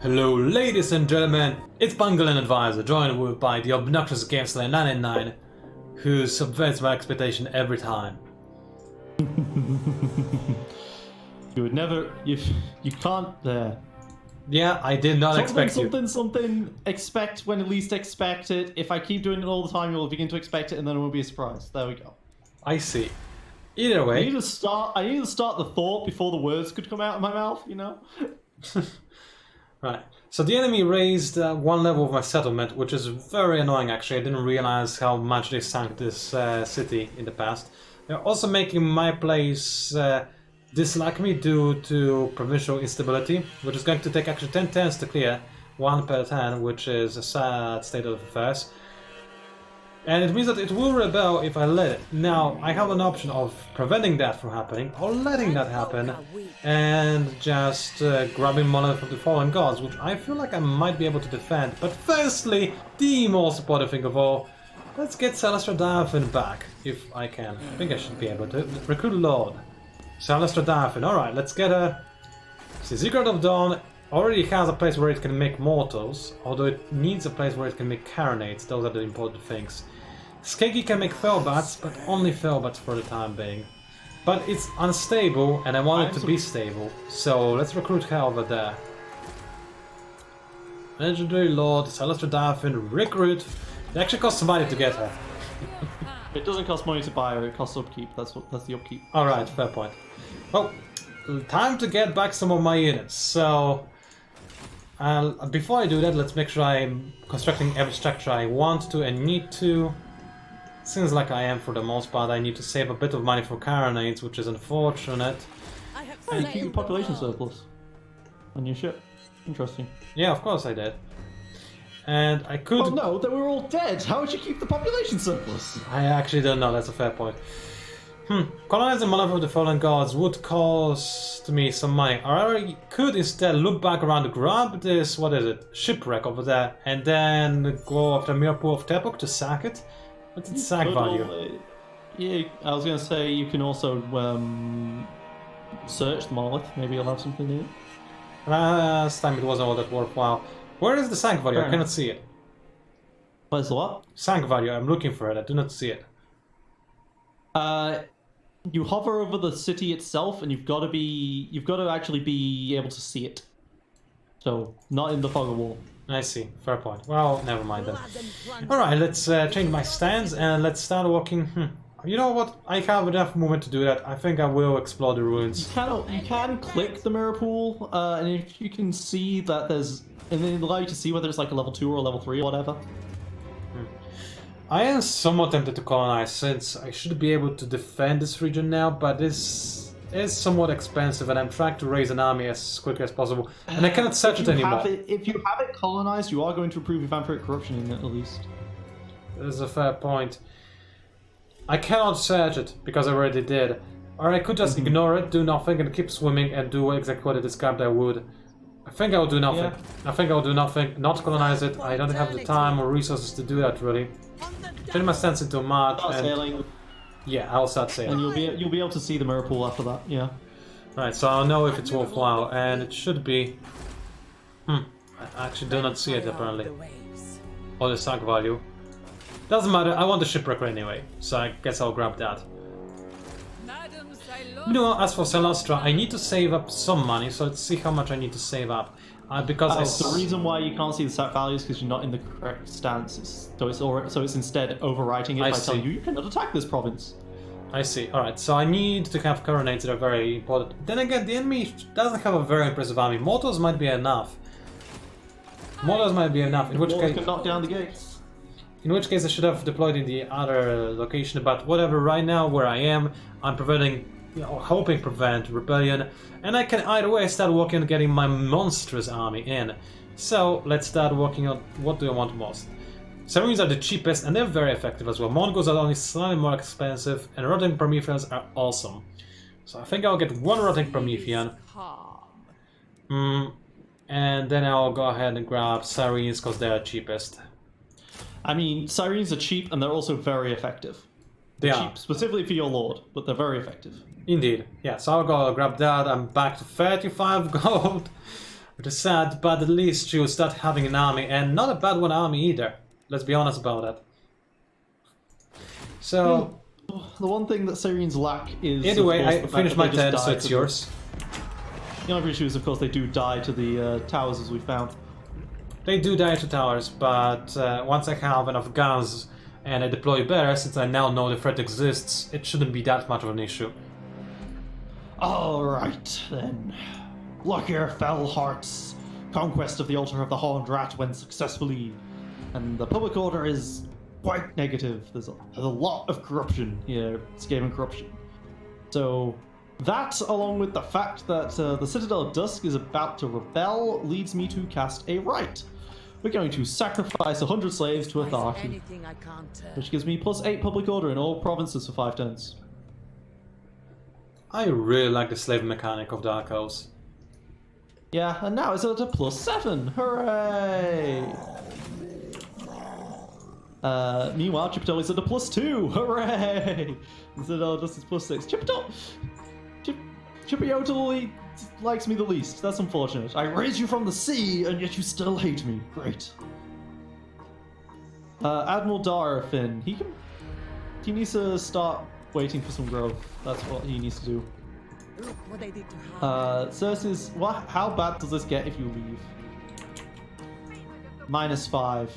Hello ladies and gentlemen, it's Pangolin Advisor, joined by the obnoxious GameSlayer 999, who subverts my expectation every time. You would never, you can't, Yeah, I did not expect you. Something, expect when at least expect it. If I keep doing it all the time, you'll begin to expect it and then it won't be a surprise. There we go. I see. Either way... I need to start the thought before the words could come out of my mouth, you know? Right. So the enemy raised one level of my settlement, which is very annoying actually. I didn't realize how much they sank this city in the past. They're also making my place dislike me due to provincial instability, which is going to take actually 10 turns to clear, 1 per turn, which is a sad state of affairs. And it means that it will rebel if I let it. Now, I have an option of preventing that from happening, or letting that happen, and just grabbing Monolith of the Fallen Gods, which I feel like I might be able to defend. But firstly, the most supportive thing of all, let's get Celestra Diaphin back, if I can. I think I should be able to. Recruit Lord. Celestra Diaphin, alright, let's get her. See, Secret of Dawn already has a place where it can make mortals, although it needs a place where it can make carronates. Those are the important things. Skanky can make Felbats, but only Felbats for the time being. But it's unstable, and I want it to be stable, so let's recruit her over there. Legendary Lord, Celestra Diaphin, recruit. It actually costs money to get her. It doesn't cost money to buy her, it costs upkeep. That's the upkeep. Alright, fair point. Well, time to get back some of my units, so... before I do that, let's make sure I'm constructing every structure I want to and need to. Seems like I am for the most part. I need to save a bit of money for carronades, which is unfortunate. And you keep your population surplus on your ship. Interesting. Yeah, of course I did. And I could... Oh no, they were all dead! How would you keep the population surplus? I actually don't know, that's a fair point. Colonizing Monolith of the Fallen Gods would cost me some money. Or I could instead look back around, grab this, what is it, shipwreck over there, and then go after Mirrorpool of Tepok to sack it. What's its sack value? Yeah, I was gonna say you can also search the monolith. Maybe you'll have something in it. Last time it wasn't all that worthwhile. Where is the sank value? I cannot see it. Where's the what? Sank value. I'm looking for it. I do not see it. You hover over the city itself, and you've got to actually be able to see it. So not in the fog of war. I see. Fair point. Well, never mind then. Alright, let's change my stance and let's start walking. You know what? I have enough movement to do that. I think I will explore the ruins. You can click the mirror pool, and if you can see that there's... And then it'll allow you to see whether it's like a level 2 or a level 3 or whatever. I am somewhat tempted to colonize, since I should be able to defend this region now, but this is somewhat expensive and I'm trying to raise an army as quickly as possible. And I cannot search it anymore. If you have it colonized, you are going to improve your vampiric corruption in it at least. That is a fair point. I cannot search it, because I already did. Or I could just ignore it, do nothing, and keep swimming and do exactly what I described I would. I think I will do nothing. Yeah. I think I will do nothing, not colonize it. I don't have the time or resources to do that, really. Turn my stance into a march and... sailing. Yeah, I'll start sailing. And you'll be able to see the mirror pool after that, yeah. Right, so I'll know if it's worthwhile, and it should be... I actually do not see it, apparently. Or the sack value. Doesn't matter, I want the shipwreck anyway, so I guess I'll grab that. You know, as for Celestra, I need to save up some money, so let's see how much I need to save up. Because the reason why you can't see the sack value is because you're not in the correct stance. So it's instead overwriting it by telling you cannot attack this province. I see. Alright, so I need to have carronades that are very important. Then again, the enemy doesn't have a very impressive army. Mortals might be enough. Mortals might be enough. In which case, can knock down the gates. In which case I should have deployed in the other location, but whatever, right now where I am, I'm preventing, hoping prevent rebellion, and I can either way start working on getting my monstrous army in. So let's start working on what do I want most. Sirens are the cheapest and they're very effective as well. Mongols are only slightly more expensive, and rotting Prometheans are awesome. So I think I'll get one rotting Promethean. And then I'll go ahead and grab Sirens because they're cheapest. I mean, Sirens are cheap and they're also very effective. They cheap specifically for your lord, but they're very effective. Indeed. Yeah, so I'll go grab that. I'm back to 35 gold. Which is sad, but at least you'll start having an army, and not a bad one army either. Let's be honest about it. So... The one thing that Syrians lack is... Either way, I finished finished my turn, so it's yours. The only issue is, of course, they do die to the towers, as we found. They do die to towers, but once I have enough guns and I deploy better, since I now know the threat exists, it shouldn't be that much of an issue. Alright, then. Look here, fell hearts. Conquest of the Altar of the Horned Rat went successfully, and the public order is quite negative. There's a lot of corruption here, Skaven corruption. So that, along with the fact that the Citadel of Dusk is about to rebel, leads me to cast a rite. We're going to sacrifice 100 slaves to Atharki, which gives me +8 public order in all provinces for 5 turns. I really like the slave mechanic of Dark Elves. Yeah, and now it's at a +7. Hooray! Meanwhile, Chipotle is at a +2. Hooray! Citadel of Dusk is +6. Chipotle likes me the least. That's unfortunate. I raised you from the sea, and yet you still hate me. Great. Admiral Darafin, he needs to start waiting for some growth. That's what he needs to do. Look what they did to her. Cersei's, how bad does this get if you leave? -5.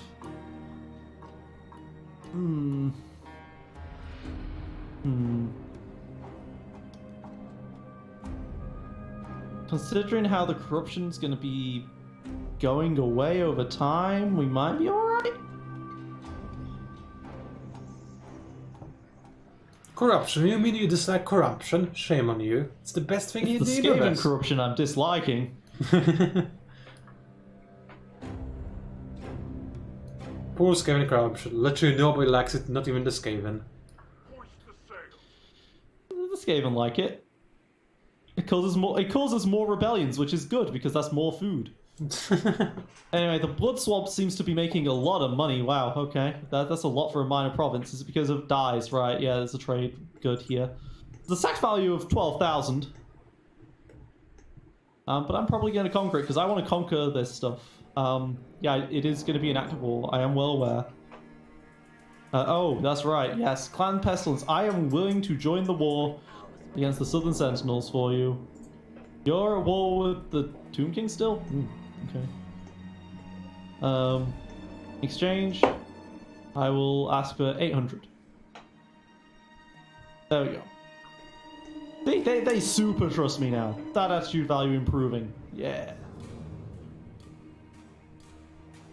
Considering how the corruption's gonna be going away over time, we might be alright? Corruption? You mean you dislike corruption? Shame on you. It's the best thing in It's the the Skaven universe. corruption I'm disliking. Poor Skaven corruption. Literally nobody likes it, not even the Skaven. The Skaven like it. It causes more rebellions, which is good because that's more food. Anyway, the Blood Swab seems to be making a lot of money. Wow, okay. That's a lot for a minor province. Is it because of dyes? Right, yeah, there's a trade good here. The sack value of 12,000. But I'm probably going to conquer it because I want to conquer this stuff. Yeah, it is going to be an active war. I am well aware. Oh, that's right. Yes, Clan Pestilence. I am willing to join the war against the Southern Sentinels for you. You're at war with the Tomb King still? Okay. Exchange. I will ask for 800. There we go. They super trust me now. That attitude value improving. Yeah.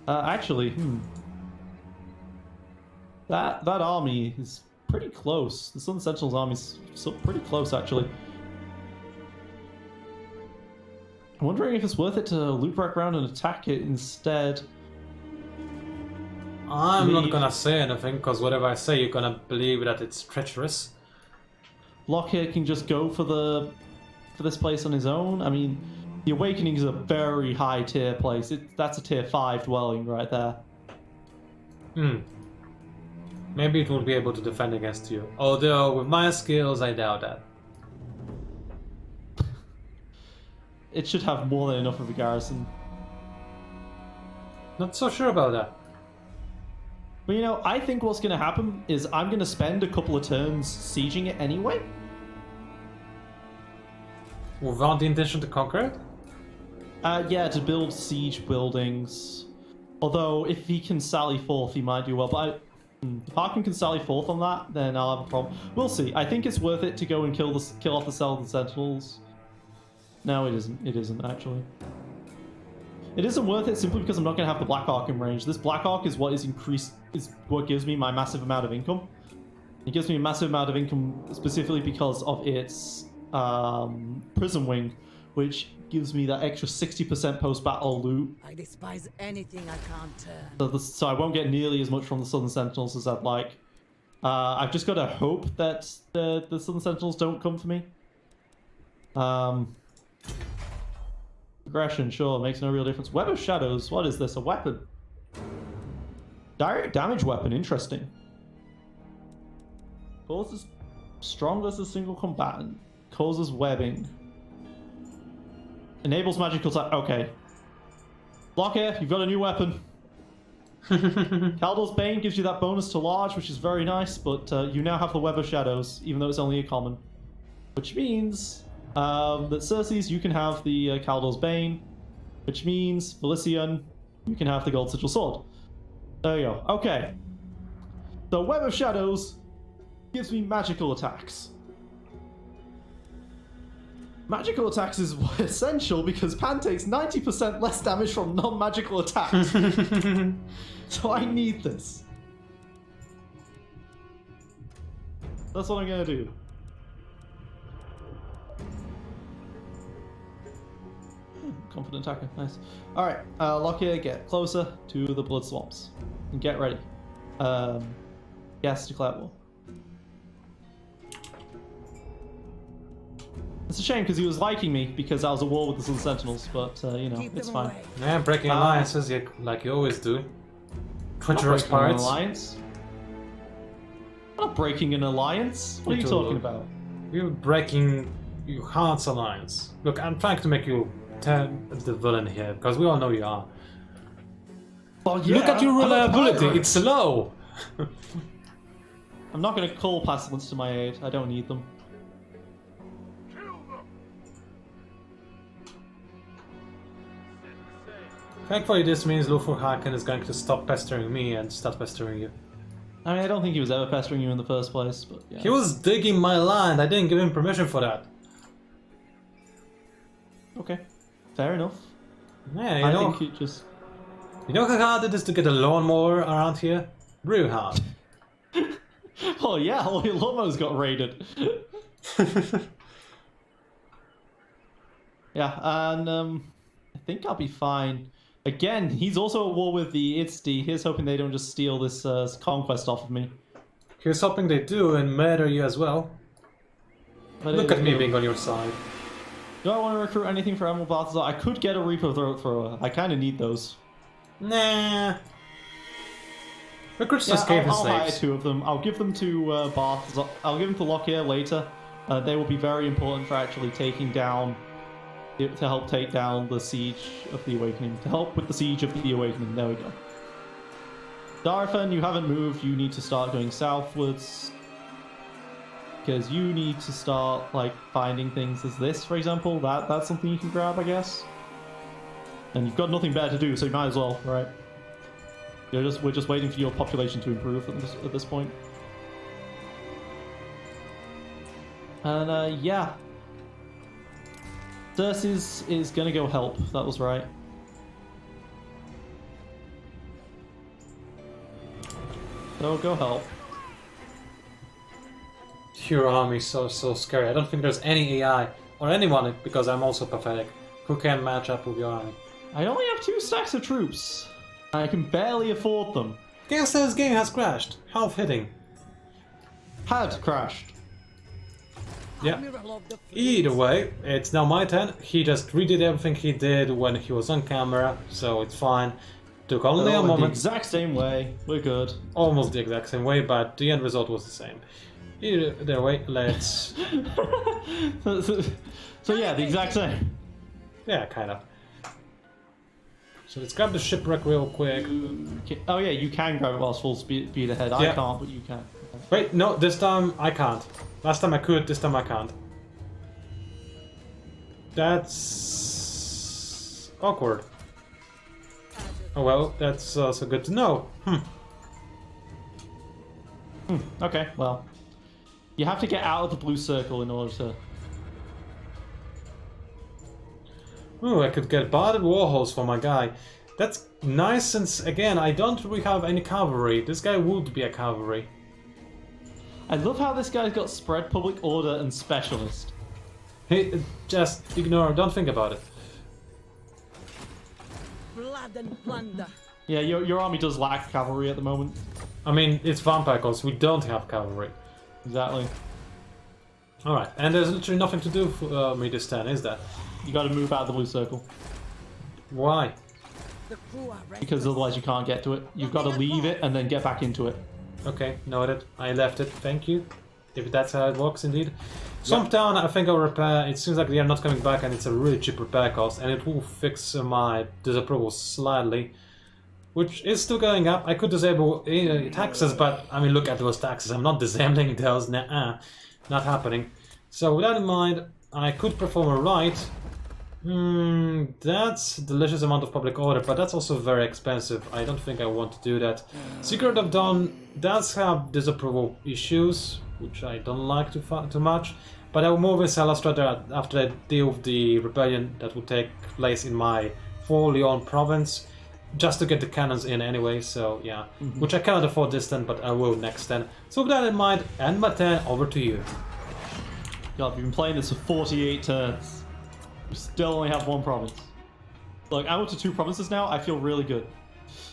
Actually, that army is pretty close. The Southern Sentinels army is pretty close, actually. I'm wondering if it's worth it to loop back around and attack it instead. I'm not gonna say anything, because whatever I say, you're gonna believe that it's treacherous. Lockheed can just go for this place on his own. I mean, the Awakening is a very high tier place. That's a tier 5 dwelling right there. Maybe it will be able to defend against you. Although, with my skills, I doubt that. It should have more than enough of a garrison. Not so sure about that. But you know, I think what's going to happen is I'm going to spend a couple of turns sieging it anyway. Without the intention to conquer it? Yeah, to build siege buildings. Although, if he can sally forth, he might do well. But if Harkin can sally forth on that, then I'll have a problem. We'll see. I think it's worth it to go and kill off the Southern Sentinels. No, it isn't. It isn't, actually. It isn't worth it simply because I'm not going to have the Black Arc in range. This Black Arc is what what gives me my massive amount of income. It gives me a massive amount of income specifically because of its Prism Wing, which gives me that extra 60% post-battle loot. I despise anything I can't turn. So I won't get nearly as much from the Southern Sentinels as I'd like. I've just got to hope that the Southern Sentinels don't come for me. Aggression, sure, makes no real difference. Web of Shadows, what is this? A weapon? Direct damage weapon, interesting. Causes strong as a single combatant. Causes webbing. Enables magical attack. Okay. Lockyer, you've got a new weapon. Kaldor's Bane gives you that bonus to large, which is very nice, but you now have the Web of Shadows, even though it's only a common. Which means that Circe's, you can have the Kaldor's Bane, which means Felician, you can have the Gold Sigil Sword. There you go. Okay. The Web of Shadows gives me magical attacks. Magical attacks is essential because Pan takes 90% less damage from non-magical attacks. So I need this. That's what I'm gonna do. Confident attacker, nice. Alright, Lockyer, get closer to the blood swamps. And get ready. Yes, declare war. It's a shame because he was liking me because I was at war with the Sun Sentinels, but you know, Keep it's them fine. away. Yeah, breaking alliances like you always do. Treacherous Breaking an pirates. alliance? I'm not breaking an alliance. What are you Little- talking about? You're breaking your heart's alliance. Look, I'm trying to make you turn the villain here because we all know you are. Well, yeah, Look at your I'm a reliability. pirate. It's low. I'm not going to call pestilence to my aid. I don't need them. Thankfully, this means Lufurhaken is going to stop pestering me and start pestering you. I mean, I don't think he was ever pestering you in the first place, but yeah. He was digging my land. I didn't give him permission for that. Okay, fair enough. Yeah, you I know. think he just... You know how hard it is to get a lawnmower around here? Real hard. Oh yeah, all your lawnmowers got raided. Yeah, and I think I'll be fine. Again, he's also at war with the Itsti. Here's hoping they don't just steal this conquest off of me. Here's hoping they do and murder you as well. But Look at me being on your side. Do I want to recruit anything for Emerald Balthazar? I could get a Reaper Throat Thrower. I kind of need those. Nah. Recruits Yeah, just gave his I'll hire slaves. 2 of them. I'll give them to Balthazar. I'll give them to Lockyer later. They will be very important for actually taking down... to help take down the Siege of the Awakening. To help with the Siege of the Awakening. There we go. Darfan, you haven't moved. You need to start going southwards. Because you need to start, like, finding things as this, for example. That's something you can grab, I guess. And you've got nothing better to do, so you might as well, right? We're just waiting for your population to improve at this point. And, yeah. Circe's is gonna go help, that was right. So go help. Your army's so scary. I don't think there's any AI or anyone, because I'm also pathetic, who can match up with your army. I only have 2 stacks of troops. I can barely afford them. Guess this game has crashed. Half hitting. Had crashed. Yeah. Admiral of the fleet. Either way, it's now my turn. He just redid everything he did when he was on camera, so it's fine. Took only a The moment, exact same way. We're good. almost the exact same way, but the end result was the same. Either way, let's... So yeah, the exact same. Yeah, kind of. So let's grab the shipwreck real quick. Oh yeah, you can grab it whilst full speed ahead. I Yeah. can't, but you can. Wait, no, this time I can't. Last time I could, this time I can't. That's... awkward. Oh well, that's also good to know. Okay, well. You have to get out of the blue circle in order to... Ooh, I could get barded warholes for my guy. That's nice since, again, I don't really have any cavalry. This guy would be a cavalry. I love how this guy's got spread, public order, and specialist. Hey, just ignore, don't think about it. Blood and plunder. Yeah, your army does lack cavalry at the moment. I mean, it's vampire cause we don't have cavalry. Exactly. Alright, and there's literally nothing to do for me this turn, is there? You gotta move out of the blue circle. Why? The crew are ready. Because otherwise you can't get to it. You've got to leave it and then get back into it. Okay, noted. I left it, thank you. if that's how it works indeed. Swamp Town, I think I'll repair. It seems like they are not coming back, and it's a really cheap repair cost, and it will fix my disapproval slightly, which is still going up. I could disable taxes, but I mean, look at those taxes. I'm not disabling those. Nah, not happening. So with that in mind, I could perform a rite. That's a delicious amount of public order, but that's also very expensive. I don't think I want to do that. Secret of Dawn does have disapproval issues, which I don't like too much, but I will move in Salastrata after I deal with the rebellion that will take place in my Fort Leon province, just to get the cannons in anyway, so yeah. Which I cannot afford this turn, but I will next turn. So with that in mind, and my turn, over to you. God, we've been playing this for 48 turns. We still only have one province. Look, I went to 2 provinces now, I feel really good.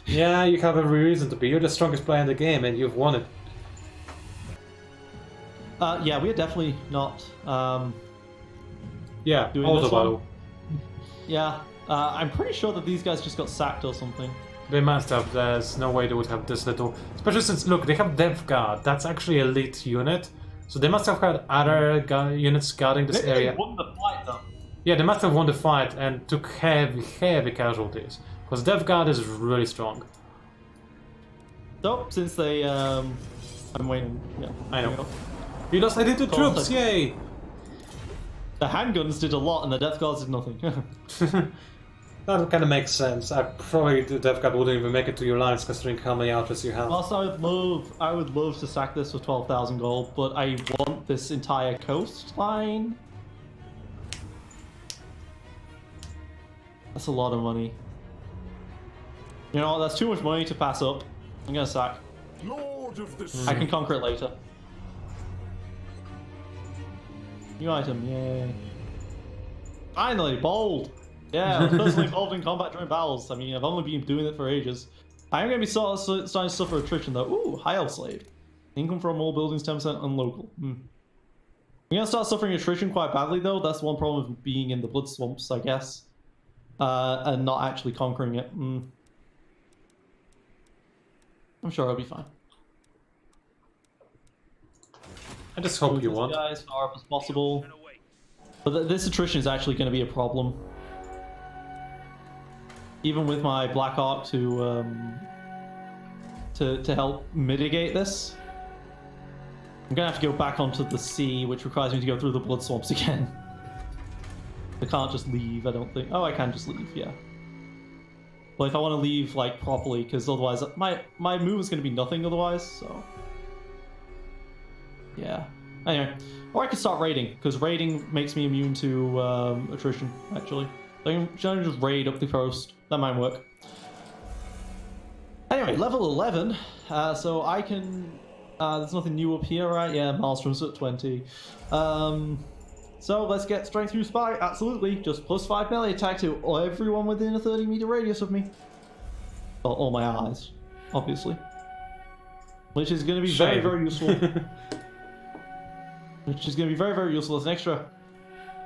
Yeah, you have every reason to be. You're the strongest player in the game, and you've won it. Yeah, we are definitely not Yeah, doing also this one. battle. Yeah, I'm pretty sure that these guys just got sacked or something. They must have. There's no way they would have this little. Especially since, look, they have Death Guard. That's actually an elite unit. So they must have had other units guarding this Maybe area. they won the fight though. Yeah, they must have won the fight and took heavy casualties. Because Death Guard is really strong. So, since they, I'm waiting. Yeah, I know. there we go. You lost 82 Cool. troops, yay! The handguns did a lot and the death guards did nothing. That kind of makes sense. Probably the Death Guard wouldn't even make it to your lines considering how many outfits you have. Also, I would love to sack this for 12,000 gold, but I want this entire coastline. That's a lot of money. You know, that's too much money to pass up. I'm gonna sack. Lord of the I can conquer it later. New item, yay. Finally, bold! Yeah, I was personally involved in combat during battles. I mean, I've only been doing it for ages. I am going to be starting to suffer attrition though. Ooh, high elf slave. Income from all buildings 10% unlocal. I'm going to start suffering attrition quite badly though. That's one problem of being in the blood swamps, I guess. And not actually conquering it. I'm sure I'll be fine. I just hope you Move want. these guys as far up as possible. But this attrition is actually going to be a problem. Even with my Black Ark to help mitigate this, I'm gonna have to go back onto the sea, which requires me to go through the blood swamps again. I can't just leave, I don't think. Oh, I can just leave, yeah. Well, if I want to leave like properly, because otherwise my move is going to be nothing otherwise. So yeah. Anyway, or I could start raiding, because raiding makes me immune to attrition. Actually, so I can just raid up the coast. That might work. Anyway, level 11. So I can. There's nothing new up here, right? Yeah, Maelstrom's at 20. So let's get strength through spy. Absolutely, just +5 melee attack to everyone within a 30-meter radius of me. Well, all my allies, obviously. Which is going to be very, very useful. Which is going to be very, very useful as an extra.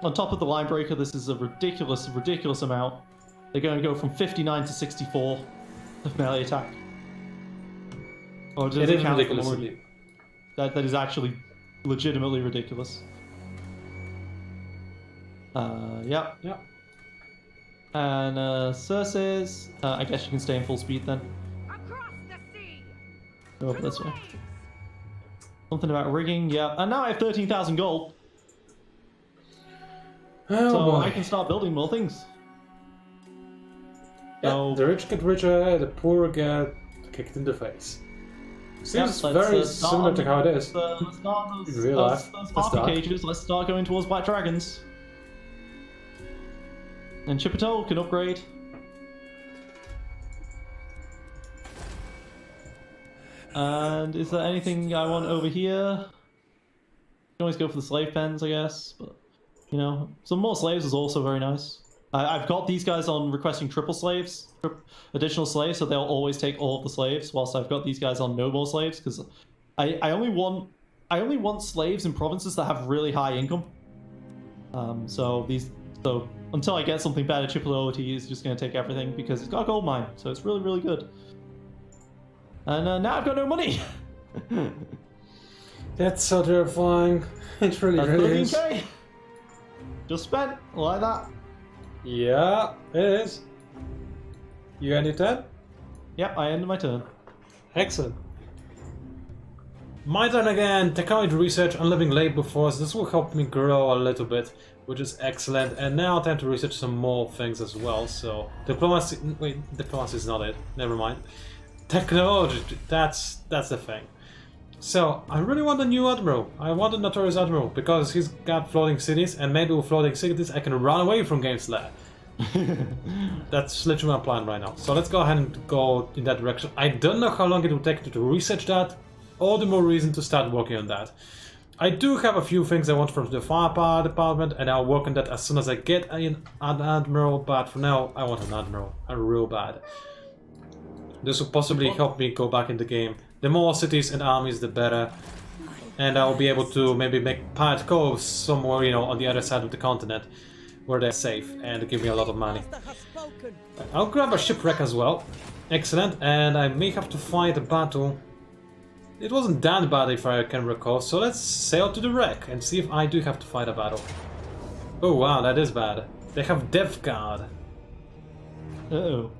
On top of the line breaker, this is a ridiculous, ridiculous amount. They're going to go from 59 to 64 of melee attack. Or does It it is count ridiculous for indeed. that is actually legitimately ridiculous. Yep. Yeah. And Circe's, I guess you can stay in full speed then. Across the sea. Go up this way. Something about rigging, yeah. And now I have 13,000 gold, Oh so boy. I can start building more things. Yeah, So the rich get richer, the poor get kicked in the face. Seems very similar to how it is. Let's start those, In real life. those Let's harpy start. cages. Let's start going towards Black Dragons. And Chipotle can upgrade. And is there anything I want over here? You can always go for the slave pens, I guess. But, you know, some more slaves is also very nice. I've got these guys on requesting triple slaves, additional slaves, so they'll always take all of the slaves, whilst I've got these guys on no more slaves, because I only want slaves in provinces that have really high income. So until I get something better, Triple OT is just going to take everything because it's got a gold mine, so it's really, really good. And now I've got no money. That's so terrifying. It really, That's really is. 13k. Just spent like that. Yeah, it is. You end your turn? Yep, I ended my turn. Excellent. My turn again. Technology research on living labor force. This will help me grow a little bit, which is excellent. And now time to research some more things as well. So diplomacy. Wait, diplomacy is not it. Never mind. Technology. That's the thing. So I really want a new admiral. I want a notorious admiral because he's got floating cities, and maybe with floating cities I can run away from Gameslayer. That's literally my plan right now. So let's go ahead and go in that direction. I don't know how long it will take to research that. All the more reason to start working on that. I do have a few things I want from the firepower department, and I'll work on that as soon as I get an admiral, but for now I want an admiral. Real bad. This will possibly help me go back in the game. The more cities and armies, the better. And I'll be able to maybe make pirate coves somewhere, you know, on the other side of the continent, where they're safe and give me a lot of money. I'll grab a shipwreck as well. Excellent. And I may have to fight a battle. It wasn't that bad if I can recall, so let's sail to the wreck and see if I do have to fight a battle. Oh wow, that is bad. They have Death Guard. Uh-oh.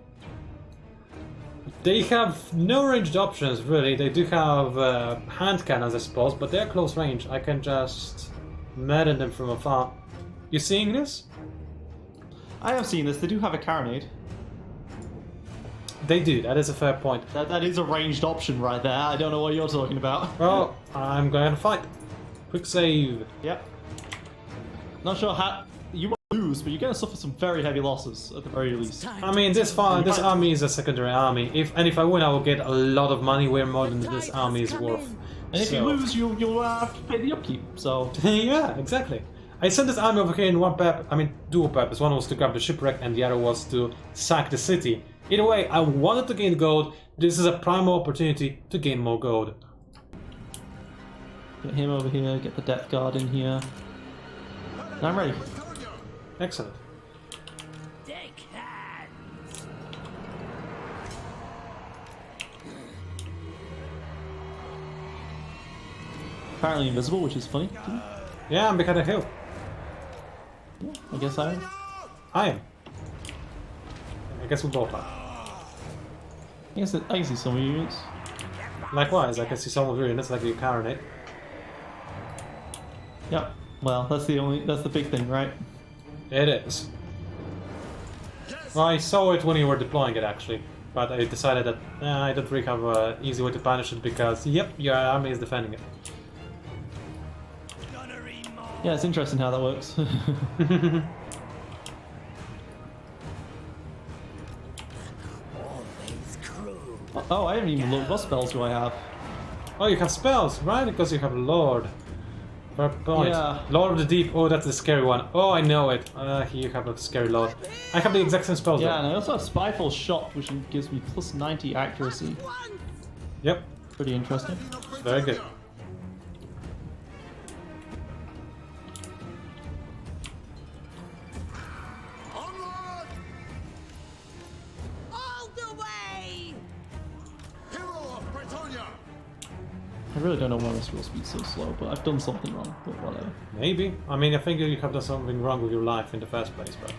They have no ranged options, really. They do have hand cannons, I suppose, but they're close range. I can just madden them from afar. You seeing this? I have seen this. They do have a carronade. They do, that is a fair point. That is a ranged option right there. I don't know what you're talking about. Well, I'm going to fight. Quick save. Yep. Not sure how you might lose, but you're going to suffer some very heavy losses at the very least. I mean, this army is a secondary army. If I win, I will get a lot of money, way more than this army is worth. And if you lose, you'll have to pay the upkeep. So yeah, exactly. I sent this army over here in dual purpose. One was to grab the shipwreck, and the other was to sack the city. Either way, I wanted to gain gold. This is a prime opportunity to gain more gold. get him over here. Get the Death Guard in here. Now I'm ready. Excellent. Apparently invisible, which is funny. Yeah, I'm behind a hill. Yeah, I guess I am. I am. I guess we both are. I can see some of your units. Likewise, I can see some of your units like your carronade. Yep. Well, that's the big thing, right? It is. Well, I saw it when you were deploying it actually, but I decided that I don't really have an easy way to punish it because, yep, your army is defending it. Yeah, it's interesting how that works. Oh, I haven't even looked. What spells do I have? Oh, you have spells, right? Because you have Lord. Fair point. Yeah. Lord of the Deep. Oh, that's the scary one. Oh, I know it. You have a scary Lord. I have the exact same spells. Yeah, though. and I also have Spyful Shot, which gives me plus 90 accuracy. Yep. Pretty interesting. Very good. All the way! I really don't know why my scroll speed's so slow, but I've done something wrong, but whatever. Maybe. I mean, I think you have done something wrong with your life in the first place, but...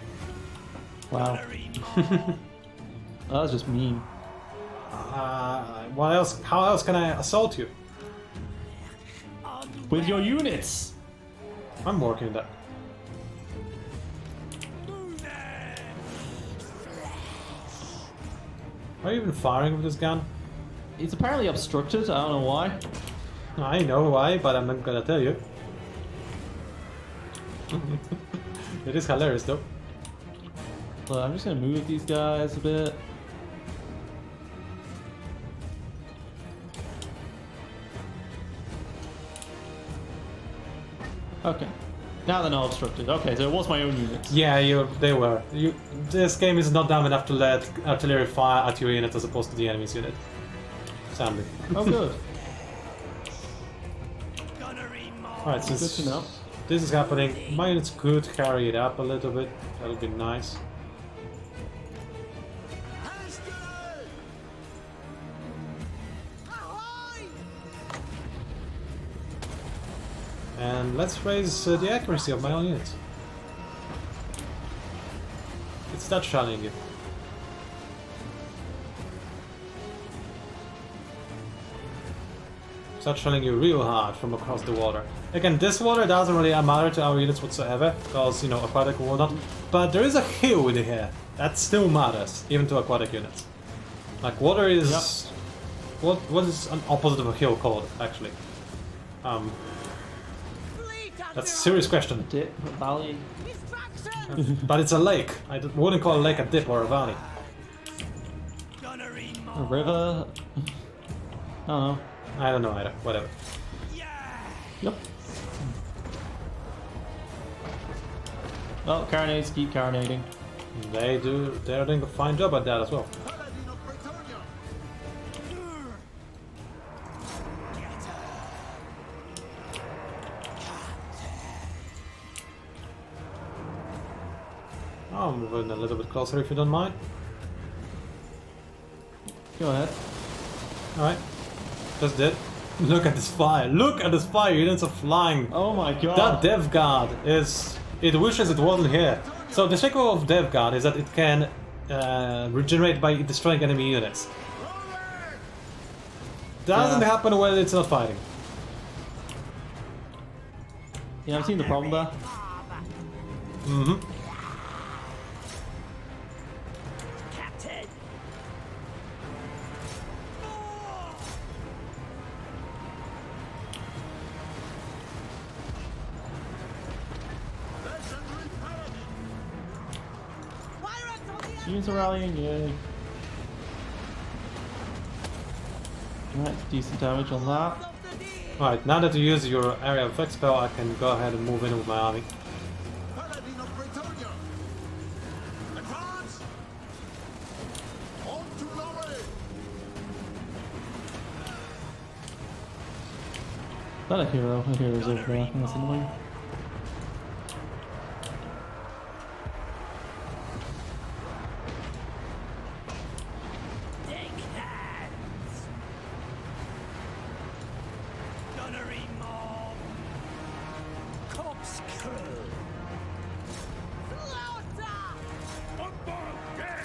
Wow. That was just mean. What else? How else can I assault you? With your units! I'm working on that. Are you even firing with this gun? It's apparently obstructed, I don't know why. I know why, but I'm not gonna tell you. It is hilarious though. So I'm just gonna move these guys a bit. Okay. Now they're not obstructed. Okay, so it was my own units. Yeah, they were. This game is not dumb enough to let artillery fire at your unit as opposed to the enemy's unit. Sadly. Oh, good. Alright, Good since to know. this is happening, my units could carry it up a little bit. That would be nice. And let's raise the accuracy of my own units. It's that challenging you. Start shelling you real hard from across the water. Again, this water doesn't really matter to our units whatsoever, because, you know, aquatic or whatnot. But there is a hill in here. That still matters, even to aquatic units. Like, water is... Yep. What is an opposite of a hill called, actually? That's a serious question. Dip, valley. But it's a lake. I wouldn't call a lake a dip or a valley. A river? I don't know. I don't know either. Whatever. Yep. Well, carronades keep carronading. They're doing a fine job at that as well. I'll move in a little bit closer if you don't mind. Go ahead. Alright. Just did. Look at this fire. Look at this fire. Units are flying. Oh my god. That Dev Guard is... It wishes it wasn't here. So the trick of Dev Guard is that it can regenerate by destroying enemy units. Doesn't happen when it's not fighting. Yeah, I've seen the problem there. Mm-hmm. Units are rallying, yay. Alright, decent damage on that. Alright, now that you use your area of effect spell, I can go ahead and move in with my army. Is that a hero? A hero's over there. That's annoying.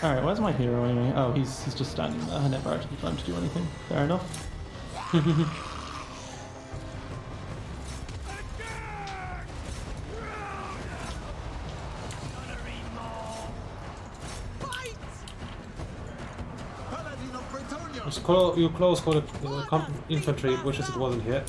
Alright, where's my hero anyway? Oh, he's just standing there. I never actually time to do anything. Fair enough. You close for the infantry, wishes it wasn't here.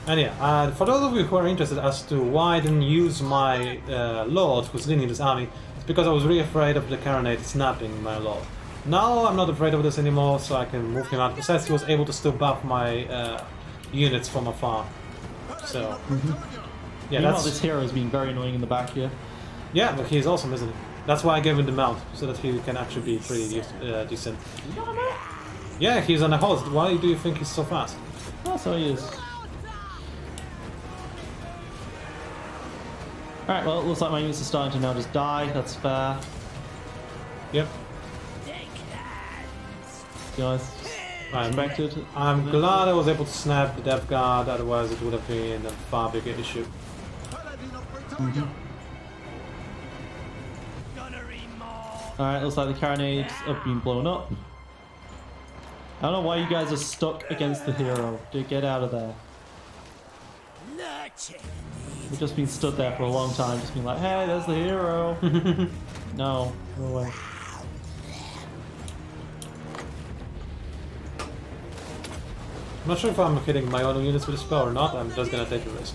And yeah, for those of you who are interested as to why I didn't use my Lord who's leading this army, it's because I was really afraid of the carronade snapping my Lord. Now I'm not afraid of this anymore, so I can move him out. Besides, he was able to still buff my units from afar. So, yeah, meanwhile, this hero is being very annoying in the back here. Yeah, but he's awesome, isn't he? That's why I gave him the mount, so that he can actually be pretty decent. Yeah, he's on a horse. Why do you think he's so fast? Oh, so he is. Alright, well, it looks like my units are starting to now just die. That's fair. Yep. Guys, expected. I'm glad I was able to snap the Death Guard, otherwise it would have been a far bigger issue. Alright, looks like the carronades have been blown up. I don't know why you guys are stuck against the hero. Dude, get out of there. We've just been stood there for a long time, just being like, hey, there's the hero. No, go away. I'm not sure if I'm hitting my own units with a spell or not, I'm just gonna take a risk.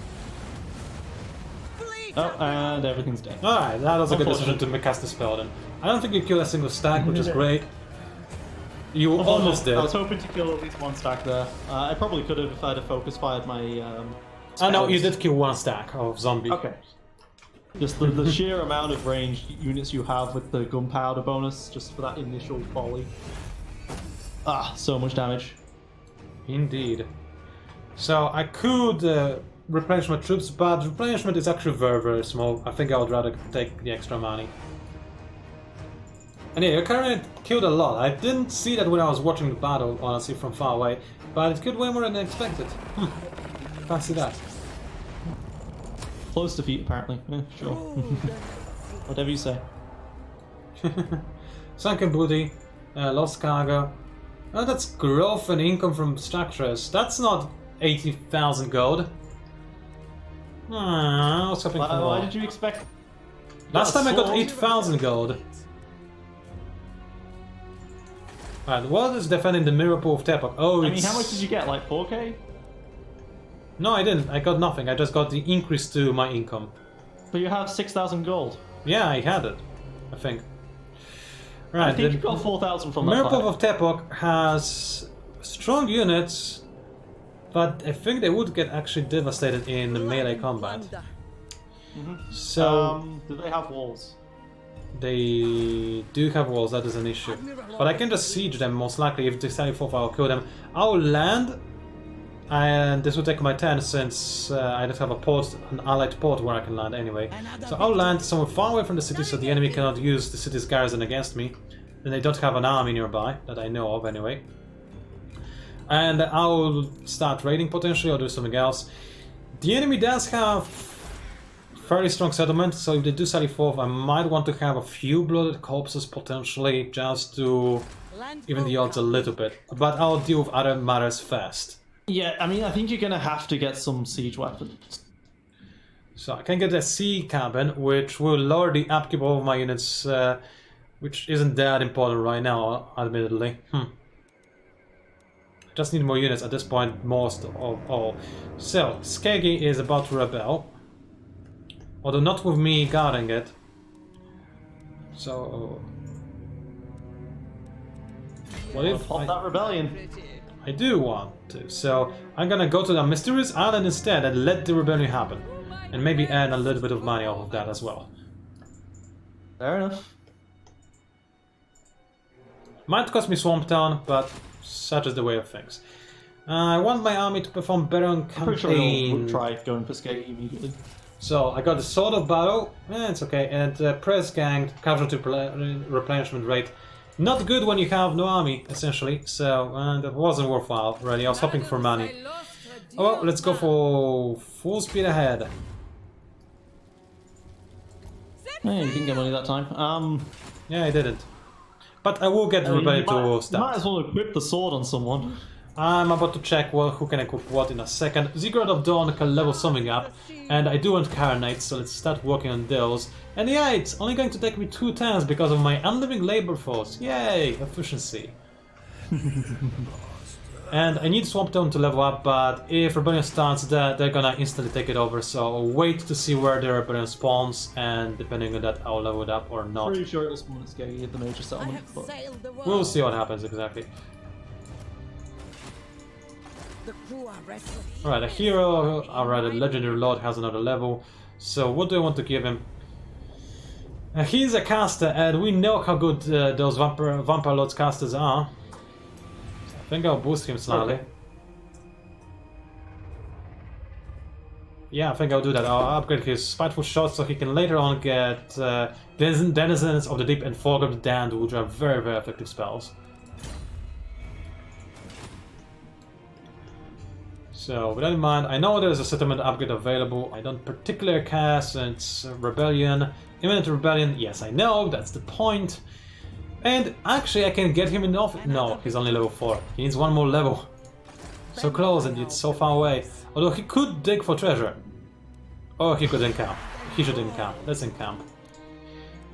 Oh, and everything's dead. Alright, that was a good decision to cast the spell then. I don't think you killed a single stack, which is great. You almost did. I was hoping to kill at least one stack there. I probably could have if I'd have focus fired my I know, you did kill one stack of zombie. Okay. Just the sheer amount of ranged units you have with the gunpowder bonus, just for that initial volley. Ah, so much damage. Indeed. So I could replenish my troops, but replenishment is actually very, very small. I think I would rather take the extra money. And yeah, your current killed a lot. I didn't see that when I was watching the battle, honestly, from far away. But it killed way more than I expected. Can't see that. Close defeat, apparently. Yeah, sure. Whatever you say. Sunken booty, lost cargo. Oh, that's growth and income from structures. That's not 80,000 gold. I was hoping for more. Why did you expect? Last time I got 8,000 gold. Alright, what is defending the mirror pool of Tepak? Oh, I mean, how much did you get? Like 4k? No, I didn't. I got nothing. I just got the increase to my income. But you have 6,000 gold. Yeah, I had it. I think. Right, I think you got 4,000 from that mirror pool fight. of Tepak has strong units, but I think they would get actually devastated in melee combat. So do they have walls? they do have walls, that is an issue. But I can just siege them most likely. If they sally forth, I'll kill them. I'll land, and this will take my turn since I don't have a port, an allied port where I can land anyway. So I'll land somewhere far away from the city so the enemy cannot use the city's garrison against me. And they don't have an army nearby, that I know of anyway. And I'll start raiding potentially or do something else. The enemy does have fairly strong settlement, so if they do sally forth, I might want to have a few blooded corpses potentially, just to even the odds a little bit. But I'll deal with other matters first. Yeah, I mean, I think you're gonna have to get some siege weapons. So I can get a sea cabin, which will lower the upkeep of my units, which isn't that important right now, admittedly. Just need more units at this point, most of all. So, Skeggy is about to rebel. Although not with me guarding it. So... what if Pop that rebellion? I do want to. So, I'm gonna go to the mysterious island instead and let the rebellion happen. And maybe earn a little bit of money off of that as well. Fair enough. Might cost me Swamp Town, but such is the way of things. I want my army to perform better on campaign. I'm pretty sure we'll try going for Skeggy immediately. So I got the Sword of Battle, it's okay, and Press Gang, casualty replenishment rate. Not good when you have no army, essentially, so that wasn't worthwhile, really. I was hoping for money. Oh well, let's go for full speed ahead. Hey, you didn't get money that time. Yeah, I didn't. But I will get the rebellion to start. Might as well equip the sword on someone. I'm about to check who can equip what in a second. Ziggurat of Dawn can level something up, and I do want Caronites, so let's start working on those. And yeah, it's only going to take me 2 turns because of my unliving labor force. Yay, efficiency. And I need Swamp Town to level up, but if Rebellion starts, they're gonna instantly take it over, so I'll wait to see where the Rebellion spawns, and depending on that, I'll level it up or not. Pretty sure it was spawn at Skeggy at the major settlement, but... We'll see what happens exactly. Alright, a hero, alright, a legendary lord has another level, so what do I want to give him? He's a caster, and we know how good those Vampire Lords casters are. I think I'll boost him slightly. Okay. Yeah, I think I'll do that. I'll upgrade his Spiteful Shot so he can later on get Denizens of the Deep and Fog of the Damned, which are very, very effective spells. So, with that in mind, I know there's a settlement upgrade available. I don't particularly care since Rebellion. Imminent Rebellion, yes, I know, that's the point. And actually, I can get him in office. No, he's only level 4. He needs 1 more level. So close, and it's so far away. Although he could dig for treasure. Or he could encamp. He should encamp. Let's encamp.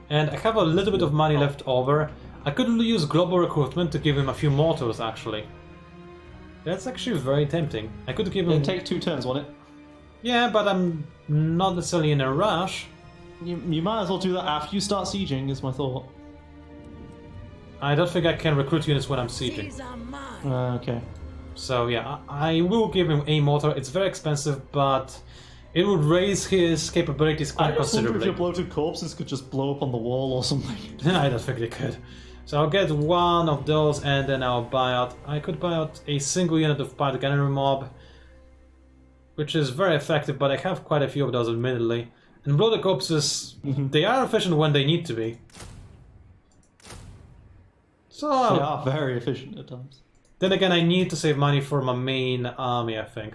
And I have a little bit of money left over. I could use global recruitment to give him a few mortals, actually. That's actually very tempting. I could give him... It'll take 2 turns, won't it? Yeah, but I'm not necessarily in a rush. You might as well do that after you start sieging, is my thought. I don't think I can recruit units when I'm sieging. Okay. So yeah, I will give him a mortar. It's very expensive, but it would raise his capabilities quite considerably. I just wonder if your bloated corpses could just blow up on the wall or something. I don't think they could. So I'll get 1 of those, and then I'll buy out... I could buy out a single unit of Pirate Gunnery Mob, which is very effective, but I have quite a few of those, admittedly. And bloated corpses, they are efficient when they need to be. So, They are very efficient at times. then again, I need to save money for my main army, I think.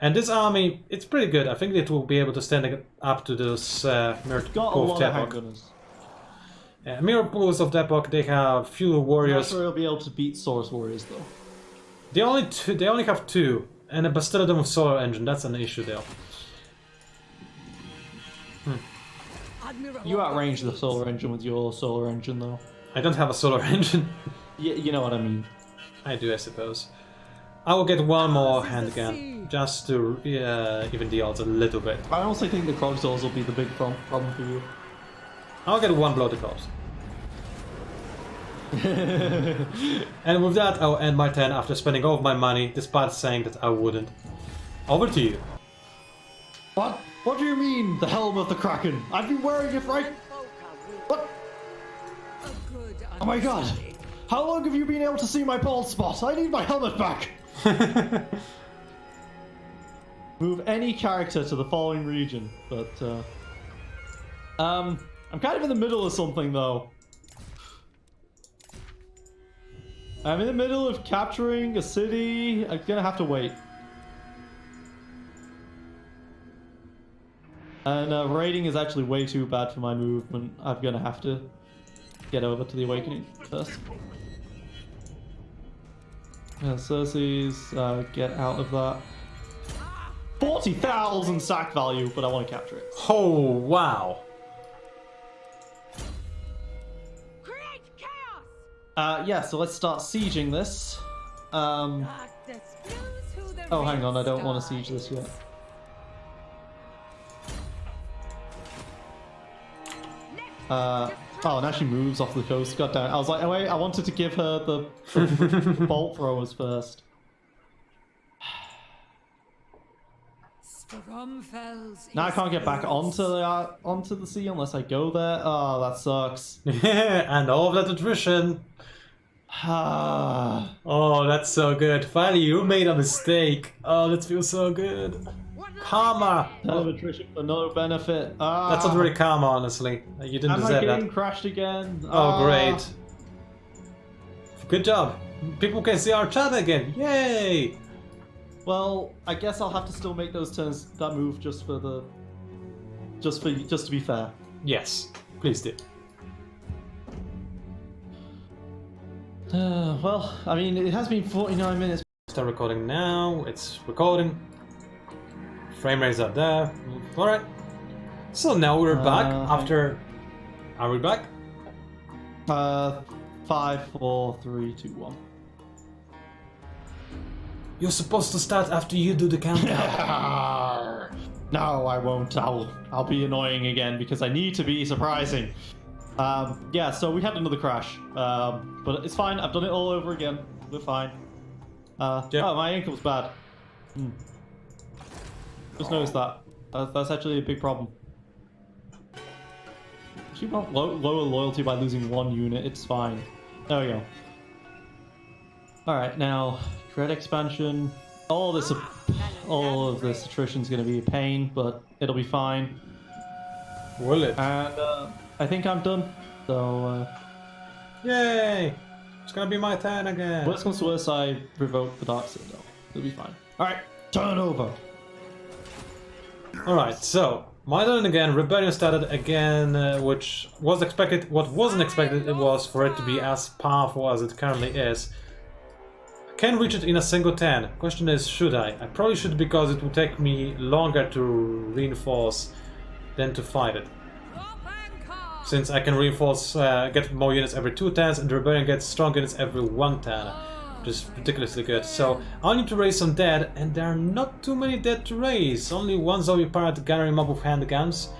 And this army, it's pretty good. I think it will be able to stand up to those Mirror Got a Pool of lot of Depok. handgunners. Mirror Pools of Depok, they have few I'm not warriors. sure he'll be able to beat Source Warriors though. They only have 2. And a Bastillodon with solar engine, that's an issue though. Admiral. You outrange the solar engine with your solar engine though. I don't have a solar engine. You know what I mean. I do, I suppose. I will get one more handgun, just to even the odds a little bit. I honestly think the Crocodiles will be the big problem for you. I'll get one blow to corpse. And with that, I'll end my turn after spending all of my money, despite saying that I wouldn't. Over to you. What? What do you mean, the helm of the Kraken? I've been wearing it right... What? Oh my god! How long have you been able to see my bald spot? I need my helmet back! Move any character to the following region, but I'm kind of in the middle of something though. I'm in the middle of capturing a city. I'm gonna have to wait. And raiding is actually way too bad for my movement. I'm gonna have to get over to the Awakening first. Yeah, Cersei's, get out of that. 40,000 sack value, but I want to capture it. Oh, wow. Create chaos. Yeah, so let's start sieging this. Darkness fills who the Oh, hang on, I red don't want to star siege this yet. Oh, now she moves off the coast. God damn it. I was like, oh, wait, I wanted to give her the bolt throwers first. Stromfels Now I is can't get back close. onto the sea unless I go there. Oh, that sucks. And all of that attrition. Ah. Oh, that's so good. Finally, you made a mistake. Oh, that feels so good. What will Karma. I Ton of attrition for no benefit. Ah. That's not very karma, honestly. You didn't And my deserve game that. crashed again. Oh, Ah. great. Good job. People can see our chat again. Yay! Well, I guess I'll have to still make those turns, that move just to be fair. Yes, please do. Well, I mean, it has been 49 minutes. Start recording now. It's recording. Frame rates are there. Alright. So now we're back after... Are we back? 5, 4, 3, 2, 1. You're supposed to start after you do the countdown. No, I won't. I'll be annoying again because I need to be surprising. Yeah, so we had another crash, but it's fine. I've done it all over again. We're fine. Oh, my ankle's bad. Just noticed that. That's actually a big problem. If you want lower loyalty by losing 1 unit, it's fine. There we go. Alright, now, credit expansion. All of this attrition's gonna be a pain, but it'll be fine. Will it? And I think I'm done. So Yay! It's gonna be my turn again. worst comes to worst, I revoke the Dark Citadel. It'll be fine. Alright, turn over. Alright, so my turn again. Rebellion started again, which was expected. What wasn't expected it was for it to be as powerful as it currently is. Can reach it in a single turn. Question is, should I? I probably should because it will take me longer to reinforce than to fight it. Since I can reinforce, get more units every 2 turns, and the Rebellion gets strong units every 1 turn, which is ridiculously good. So I'll need to raise some dead, and there are not too many dead to raise. Only 1 zombie pirate gathering mob with handguns,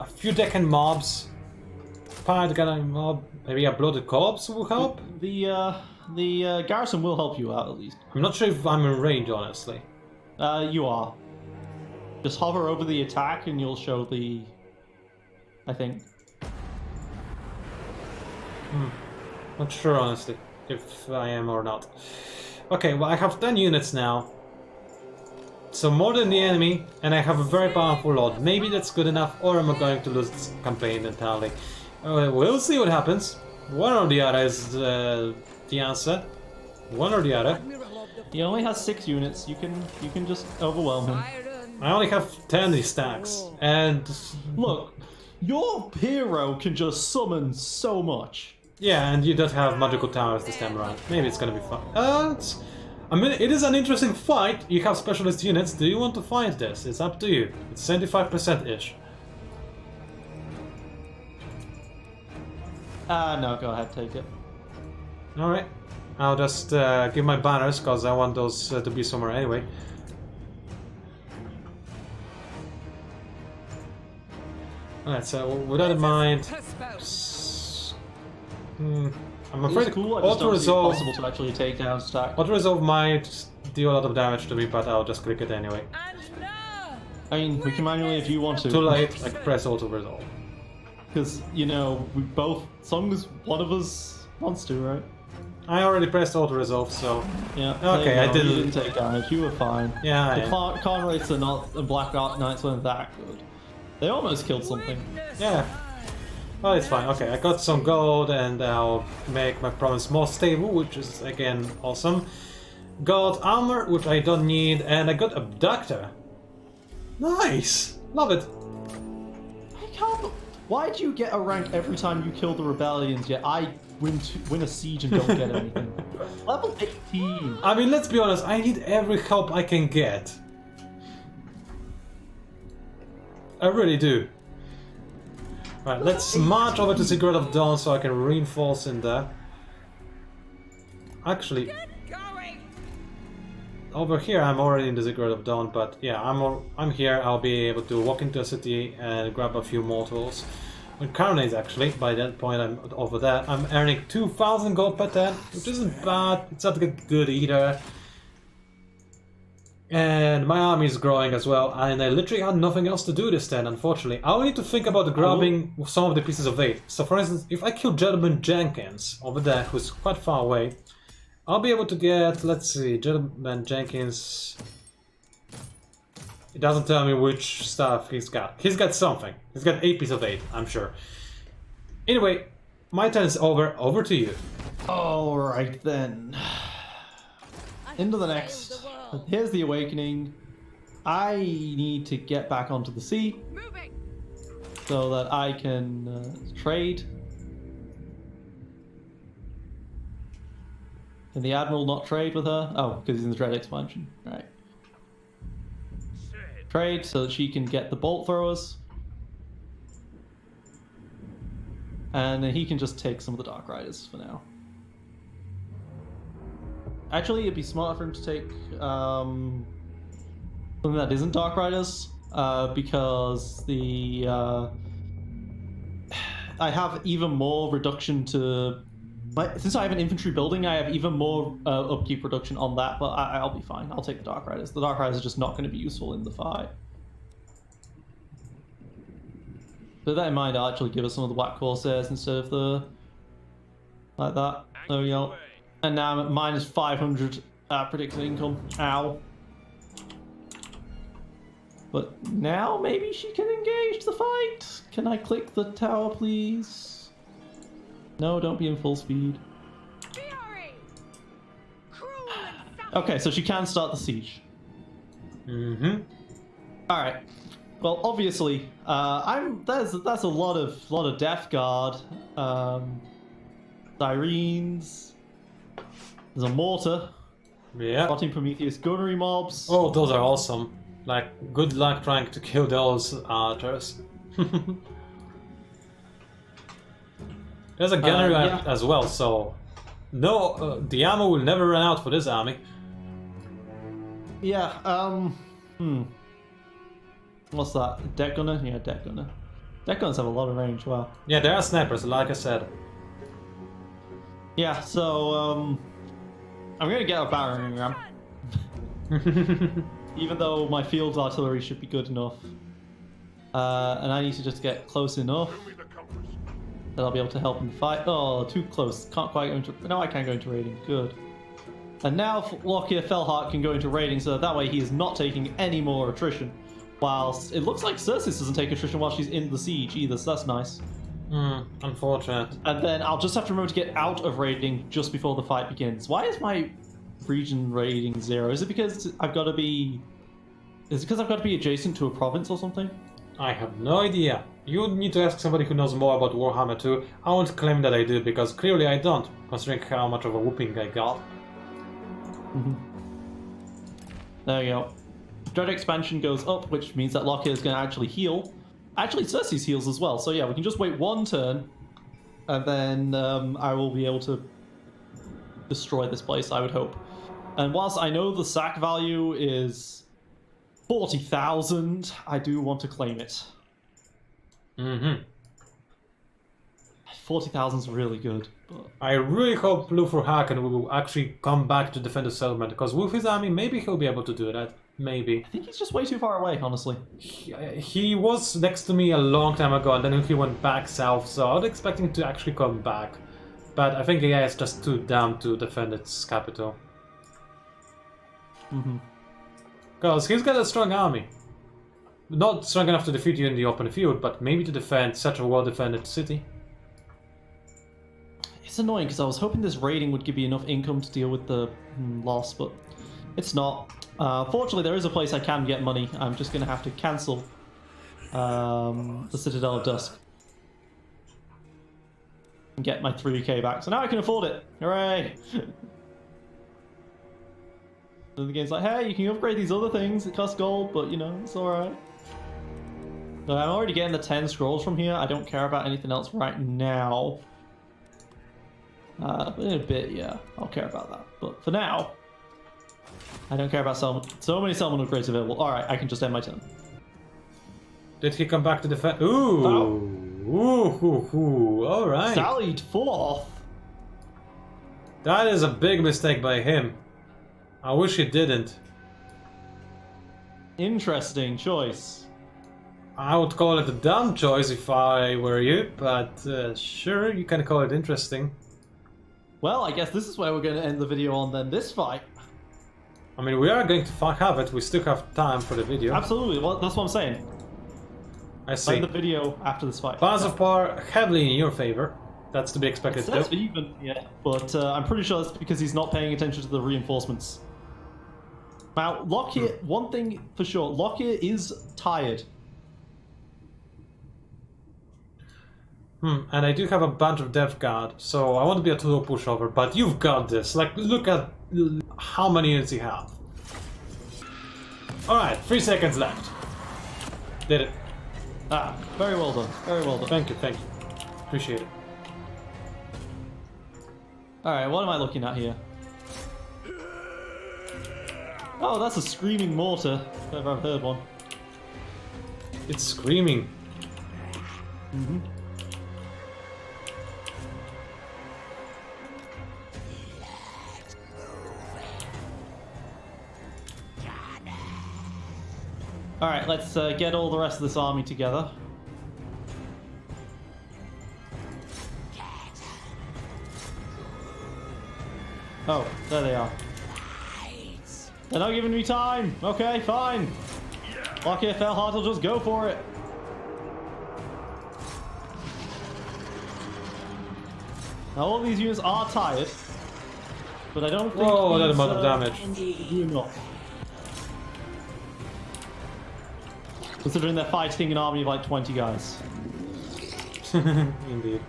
a few deckhand mobs, pirate gathering mob, maybe a bloated corpse will help. The garrison will help you out at least. I'm not sure if I'm in range, honestly. You are. Just hover over the attack and you'll show the... I think. Not sure, honestly, if I am or not. Okay, well, I have 10 units now. So more than the enemy, and I have a very powerful lord. Maybe that's good enough, or am I going to lose this campaign entirely? We'll see what happens. One or the other is the answer. One or the other. He only has 6 units. You can just overwhelm him. I only have 10 stacks, and Look, your hero can just summon so much. yeah, and you don't have magical towers this time around. Maybe it's gonna be fun. I mean, it is an interesting fight. You have specialist units. Do you want to fight this? It's up to you. It's 75%-ish. No, go ahead, take it. Alright. I'll just give my banners, because I want those to be somewhere anyway. Alright, so with that in mind... I'm afraid It's cool, I just don't see it auto-resolve... possible to actually take down stack. Auto-resolve might deal a lot of damage to me, but I'll just click it anyway. I mean, we can manually if you want to. Too late, I press auto-resolve. Because, you know, we both, as long as one of us wants to, right? I already pressed auto-resolve, so... Yeah. Okay, there you I go. didn't... You didn't take damage, you were fine. Yeah, The con rates are not, and Black Knights weren't that good. They almost killed something. Yeah. Well, it's fine. Okay, I got some gold and I'll make my province more stable, which is, again, awesome. Got armor, which I don't need, and I got Abductor. Nice! Love it. I can't... Why do you get a rank every time you kill the rebellions, yet I win a siege and don't get anything? Level 18! I mean, let's be honest, I need every help I can get. I really do. Right, let's march over to Secret of Dawn so I can reinforce in there. Actually, over here I'm already in the Secret of Dawn, but yeah, I'm here. I'll be able to walk into a city and grab a few mortals. And carnage, actually, by that point I'm over there. I'm earning 2,000 gold per turn, which isn't bad. It's not good either. And my army is growing as well, and I literally had nothing else to do this turn, unfortunately. I'll need to think about grabbing some of the pieces of aid. So for instance, if I kill Gentleman Jenkins over there, who's quite far away, I'll be able to get, let's see, Gentleman Jenkins... It doesn't tell me which stuff he's got. He's got something. He's got 8 pieces of aid, I'm sure. Anyway, my turn is over. Over to you. Alright then. Into the next. Here's the Awakening. I need to get back onto the sea so that I can trade. Can the Admiral not trade with her? Oh, because he's in the Dread expansion. Right. Trade so that she can get the bolt throwers. And then he can just take some of the Dark Riders for now. Actually, it'd be smarter for him to take something that isn't Dark Riders, because the I have even more reduction to... Since I have an infantry building, I have even more upkeep reduction on that, but I'll be fine. I'll take the Dark Riders. The Dark Riders are just not going to be useful in the fight. With that in mind, I'll actually give us some of the Black Corsairs instead of the... like that. There we go. And now I'm at minus 500 predicted income. Ow. But now maybe she can engage the fight. Can I click the tower, please? No, don't be in full speed. Okay, so she can start the siege. Mm-hmm. All right. Well, obviously, that's a lot of Death Guard, Sirens. There's a mortar. Yeah. Rotting Prometheus gunnery mobs. Oh, those are awesome. Like, good luck trying to kill those archers. There's a gunnery as well, so... No, the ammo will never run out for this army. Yeah, What's that? Deck gunner? Yeah, deck gunner. Deck gunners have a lot of range, wow. Yeah, there are snipers, like I said. Yeah, so, I'm gonna get a battering ram. Even though my field artillery should be good enough. And I need to just get close enough that I'll be able to help him fight. Oh, too close. Can't quite go into... No, I can go into raiding. Good. And now Lockyer Fellheart can go into raiding, so that way he is not taking any more attrition. Whilst it looks like Circe doesn't take attrition while she's in the siege either, so that's nice. Unfortunate. And then I'll just have to remember to get out of raiding just before the fight begins. Why is my region rating 0? Is it because I've got to be... Is it because I've got to be adjacent to a province or something? I have no idea. You need to ask somebody who knows more about Warhammer 2. I won't claim that I do, because clearly I don't, considering how much of a whooping I got. There you go. Dread expansion goes up, which means that Lockyer is going to actually heal. Actually, Cersei's heals as well, so yeah, we can just wait one turn, and then I will be able to destroy this place, I would hope. And whilst I know the sack value is 40,000, I do want to claim it. 40,000 is really good. But... I really hope Luther Haken will actually come back to defend the settlement, because with his army, maybe he'll be able to do that. Maybe. I think he's just way too far away, honestly. He was next to me a long time ago, and then he went back south, so I was expecting him to actually come back. But I think AI is just too dumb to defend its capital. Because he's got a strong army. Not strong enough to defeat you in the open field, but maybe to defend such a well-defended city. It's annoying because I was hoping this raiding would give you enough income to deal with the loss, but it's not. Fortunately, there is a place I can get money. I'm just going to have to cancel the Citadel of Dusk and get my 3k back. So now I can afford it. Hooray! And the game's like, hey, you can upgrade these other things. It costs gold, but you know, it's alright. So I'm already getting the 10 scrolls from here. I don't care about anything else right now. But in a bit, yeah, I'll care about that. But for now, I don't care about settlement. So many settlement upgrades available. Alright, I can just end my turn. Did he come back to defend? Ooh! Oh. Ooh, alright. Sallied forth! That is a big mistake by him. I wish he didn't. Interesting choice. I would call it a dumb choice if I were you, but sure, you can call it interesting. Well, I guess this is where we're going to end the video on then, this fight. I mean, we are going to have it, we still have time for the video. Absolutely, well, that's what I'm saying. I see. End the video after this fight. Balance of power heavily in your favor. That's to be expected That's too. even, yeah. But I'm pretty sure that's because he's not paying attention to the reinforcements. Now, Lockyer, one thing for sure, Lockyer is tired. And I do have a bunch of Death Guard, so I won't be a total pushover, but you've got this. Like, look at how many units you have. Alright, 3 seconds left. Did it. Ah, very well done. Very well done. Thank you. Appreciate it. Alright, what am I looking at here? Oh, that's a screaming mortar, if ever I've heard one. It's screaming. Alright, let's get all the rest of this army together. Oh, there they are. They're not giving me time! Okay, fine! Lockyer Fellheart will just go for it! Now all these units are tired, but I don't think Whoa, that these, amount of damage. do enough. Considering they're fighting an army of like 20 guys. Indeed.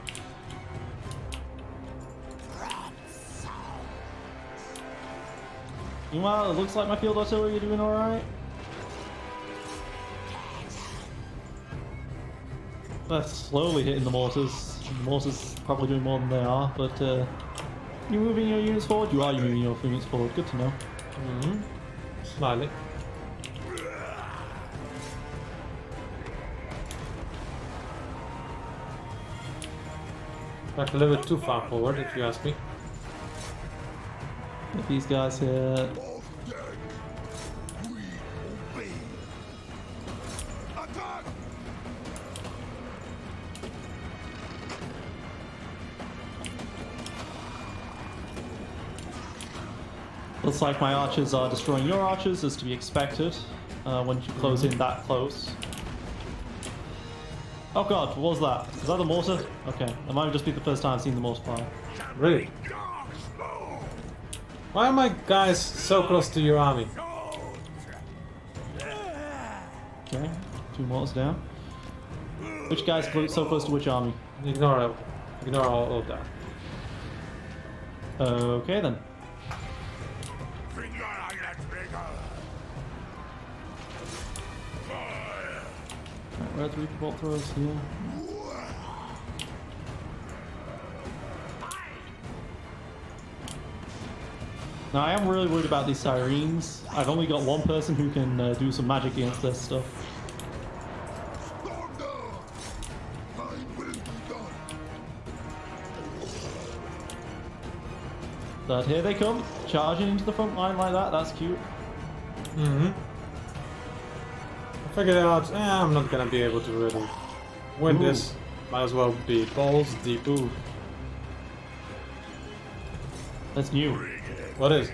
Meanwhile, it looks like my field artillery are doing alright. They're slowly hitting the mortars. The mortars probably doing more than they are, but you moving your units forward? You are moving your units forward, good to know. Slightly. Back a little bit too far forward, if you ask me. Get these guys here. Looks like my archers are destroying your archers, as to be expected, when you close in that close. Oh god, what was that? Was that the mortar? Okay, that might just be the first time I've seen the mortar fire. Really? Why are my guys so close to your army? Okay, 2 mortars down. Which guy's so close to which army? Ignore all of that. Okay then. Right, where are the Reaper bolt throwers? Here. Now I am really worried about these sirens. I've only got one person who can do some magic against this stuff. But here they come, charging into the front line like that. That's cute. Mm-hmm. I figured out, I'm not gonna be able to really win this. Might as well be balls deep. Ooh. That's new. What is?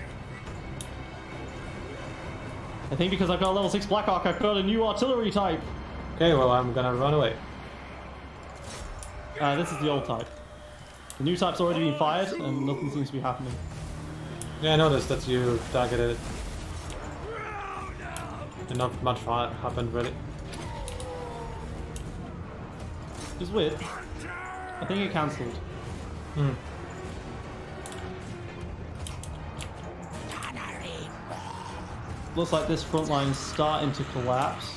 I think because I've got a level 6 Black Arc, I've got a new artillery type. Okay, well, I'm gonna run away. This is the old type. The new type's already been fired, and nothing seems to be happening. Yeah, I noticed that you targeted it. And not much happened, really. It's weird. I think it cancelled. Hmm. Looks like this front line is starting to collapse.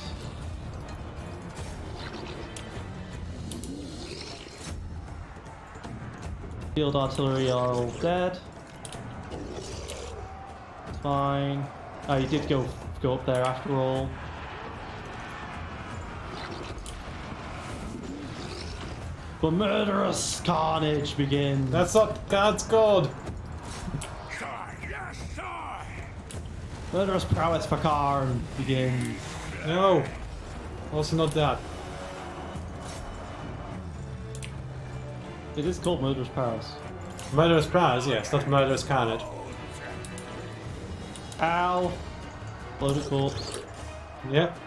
Field artillery are all dead. It's fine. Oh, you did go up there after all. The murderous carnage begins. That's not God's God! Murderous prowess for Karn begins. No! Also not that. It is called murderous prowess. Murderous prize, yes, not murderous carnage. Ow! Loaded corpse. Yep.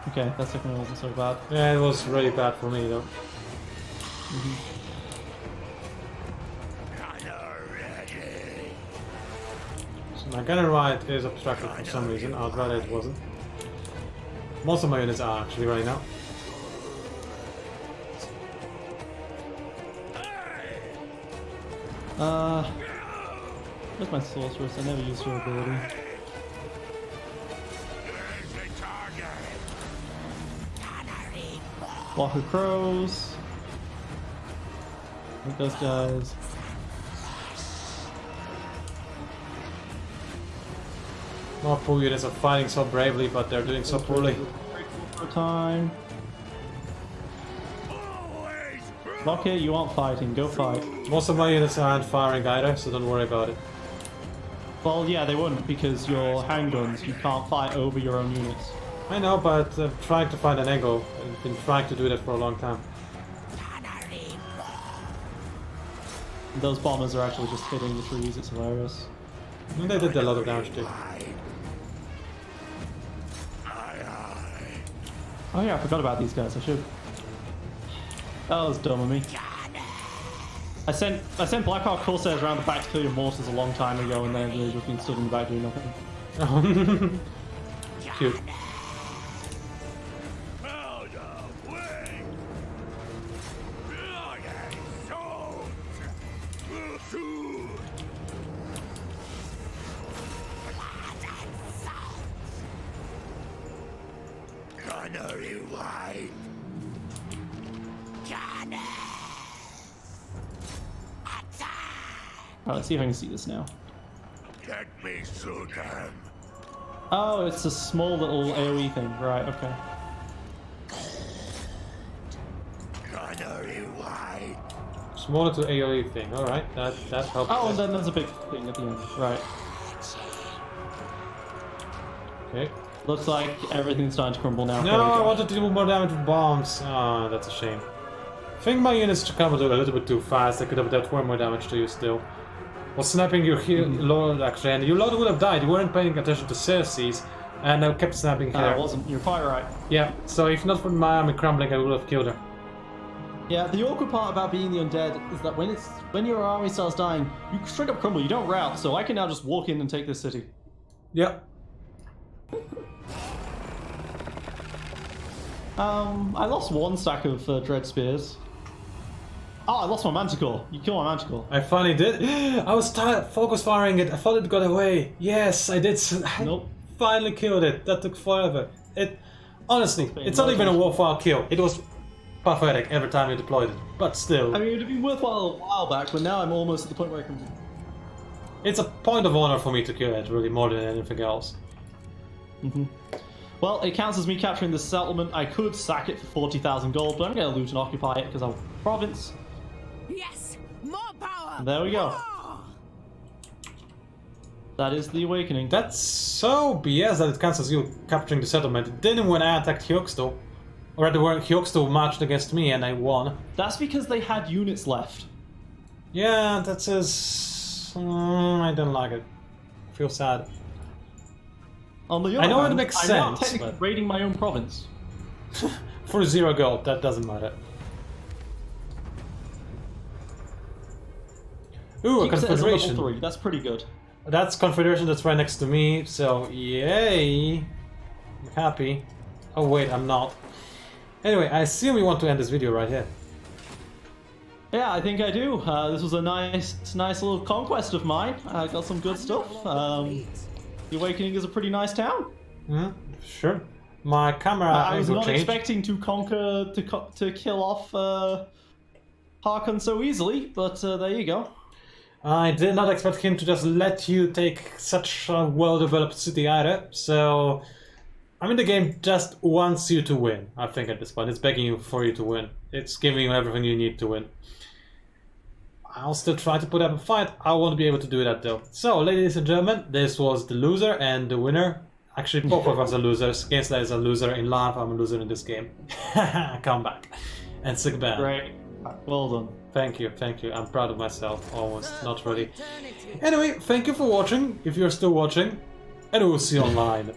Okay, that second one wasn't so bad. Yeah, it was really bad for me though. So my gunner right is obstructed for some reason. I'd rather it wasn't. Most of my units are actually right now. Where's my sorceress? I never used her ability. Block of crows. Like those guys. More poor units are fighting so bravely, but they're doing so poorly. For time. Okay, you aren't fighting. Go fight. Most of my units aren't firing either, so don't worry about it. Well, yeah, they wouldn't because your handguns. You can't fight over your own units. I know, but I'm trying to find an angle. I've been trying to do that for a long time. Those bombers are actually just hitting the trees. It's hilarious. And they did a lot of damage too. Oh yeah, I forgot about these guys. I should. That was dumb of me. I sent Blackhawk Corsairs around the back to kill your mortars a long time ago, and then they've just been stood in the back doing nothing. Cute. Alright, let's see if I can see this now. Let me shoot them. Oh, it's a small little AoE thing. Right, okay. Canary white. Smaller to AoE thing, alright, that helps. Oh, and then there's a big thing at the end. Right. Okay. Looks like everything's starting to crumble now. No, I wanted to do more damage with bombs. Ah, that's a shame. I think my units come a little bit too fast. I could have dealt way more damage to you still. Was sniping your lord actually, and your lord would have died. You weren't paying attention to Cersei's. And I kept snapping I her. wasn't. You're quite right. Yeah, so if not for my army crumbling, I would have killed her. Yeah, the awkward part about being the undead is that when your army starts dying, you straight up crumble. You don't rout. So I can now just walk in and take this city. Yep. I lost 1 stack of dread spears. Oh, I lost my manticore. You killed my manticore. I finally did. I was focus firing it. I thought it got away. Yes, I did. Nope. Finally killed it. That took forever. Honestly, it's not even a worthwhile kill. It was pathetic every time you deployed it. But still. I mean, it would have been worthwhile a while back, but now I'm almost at the point where I can... It's a point of honor for me to kill it, really, more than anything else. Well, it counts as me capturing the settlement. I could sack it for 40,000 gold, but I'm going to loot and occupy it because I'm a province. Yes, more power. And there we go. More. That is the awakening. That's so BS that it counts as you capturing the settlement. It didn't when I attacked Hyoksto. Or rather, when Hyoksto marched against me and I won. That's because they had units left. Yeah, that says... I don't like it. I feel sad. On the other I know hand, it makes I'm now sense, technically but... raiding my own province. For 0 gold, that doesn't matter. Ooh, a Keeps it as a level confederation. 3. That's pretty good. That's confederation that's right next to me, so yay! I'm happy. Oh wait, I'm not. Anyway, I assume we want to end this video right here. Yeah, I think I do. This was a nice little conquest of mine. I got some good stuff. The Awakening is a pretty nice town. Sure. My camera I was angle not changed. expecting to conquer, to kill off Harkon so easily, but there you go. I did not expect him to just let you take such a well-developed city either, so... I mean, the game just wants you to win, I think, at this point. It's begging you for you to win. It's giving you everything you need to win. I'll still try to put up a fight. I won't be able to do that, though. So, ladies and gentlemen, this was the loser and the winner. Actually, both of us are losers. Gainsler is a loser in life, I'm a loser in this game. Come back. And sick band. Great. Well done. Thank you, thank you. I'm proud of myself, almost. Not really. Anyway, thank you for watching, if you're still watching. And we'll see you online.